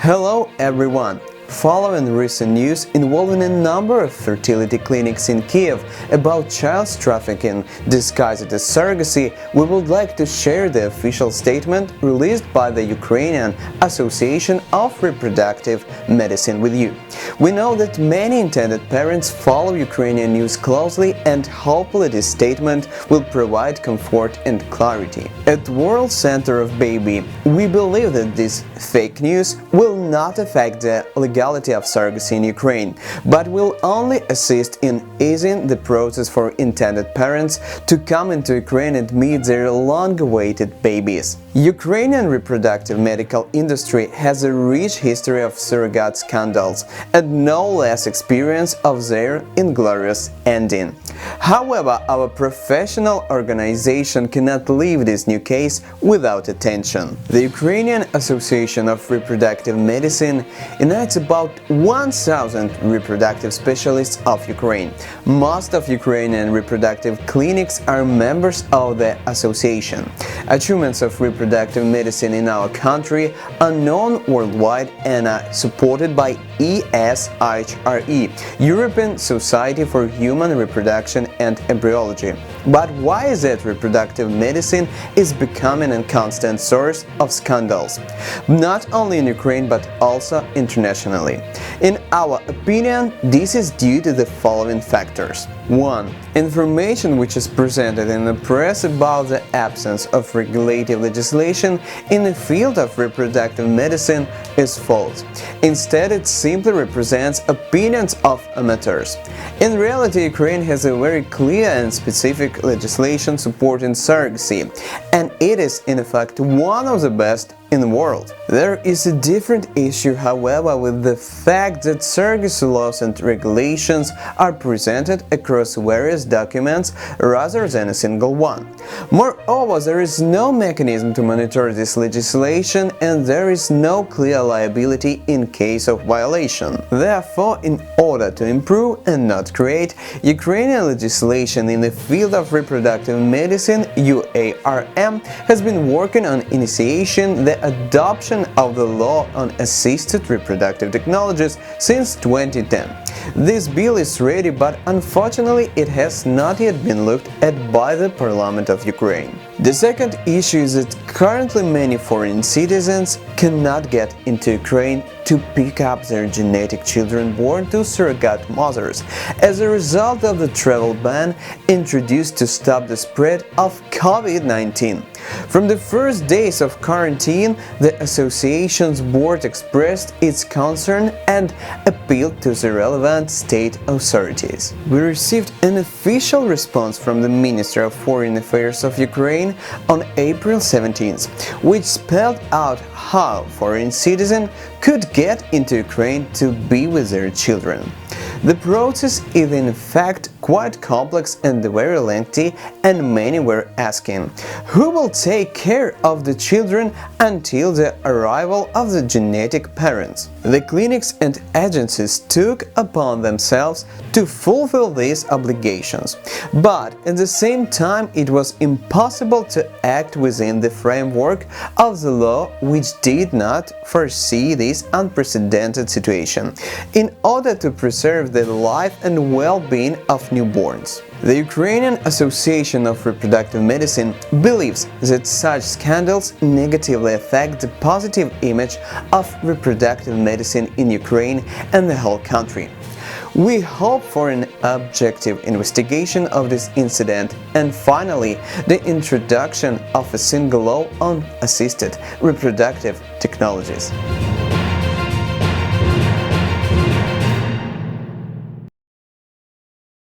Hello everyone! Following recent news involving a number of fertility clinics in Kiev about child trafficking disguised as surrogacy, we would like to share the official statement released by the Ukrainian Association of Reproductive Medicine with you. We know that many intended parents follow Ukrainian news closely, and hopefully this statement will provide comfort and clarity. At World Center of Baby, we believe that this fake news will not affect the legality of surrogacy in Ukraine, but will only assist in easing the process for intended parents to come into Ukraine and meet their long-awaited babies. Ukrainian reproductive medical industry has a rich history of surrogate scandals and no less experience of their inglorious ending. However, our professional organization cannot leave this new case without attention. The Ukrainian Association of Reproductive Medicine unites about 1,000 reproductive specialists of Ukraine. Most of Ukrainian reproductive clinics are members of the association. Achievements of reproductive medicine in our country are known worldwide and are supported by ESHRE, European Society for Human Reproduction and Embryology. But why is it reproductive medicine is becoming a constant source of scandals, not only in Ukraine but also internationally? In our opinion, this is due to the following factors. 1. Information which is presented in the press about the absence of regulative legislation in the field of reproductive medicine is false. Instead, it simply represents opinions of amateurs. In reality, Ukraine has a very clear and specific legislation supporting surrogacy, and it is in fact one of the best in the world. There is a different issue, however, with the fact that surrogacy laws and regulations are presented across various documents rather than a single one. Moreover, there is no mechanism to monitor this legislation, and there is no clear liability in case of violation. Therefore, in order to improve and not create Ukrainian legislation in the field of reproductive medicine, UARM has been working on initiating the adoption of the law on assisted reproductive technologies since 2010. This bill is ready, but unfortunately it has not yet been looked at by the Parliament of Ukraine. The second issue is that currently many foreign citizens cannot get into Ukraine to pick up their genetic children born to surrogate mothers as a result of the travel ban introduced to stop the spread of COVID-19. From the first days of quarantine, the association's board expressed its concern and appealed to the relevant state authorities. We received an official response from the Ministry of Foreign Affairs of Ukraine on April 17th, which spelled out how foreign citizens could get into Ukraine to be with their children. The process is in fact quite complex and very lengthy, and many were asking, who will take care of the children until the arrival of the genetic parents? The clinics and agencies took upon themselves to fulfill these obligations, but at the same time it was impossible to act within the framework of the law, which did not foresee this unprecedented situation, in order to preserve the life and well-being of newborns. The Ukrainian Association of Reproductive Medicine believes that such scandals negatively affect the positive image of reproductive medicine in Ukraine and the whole country. We hope for an objective investigation of this incident and finally the introduction of a single law on assisted reproductive technologies.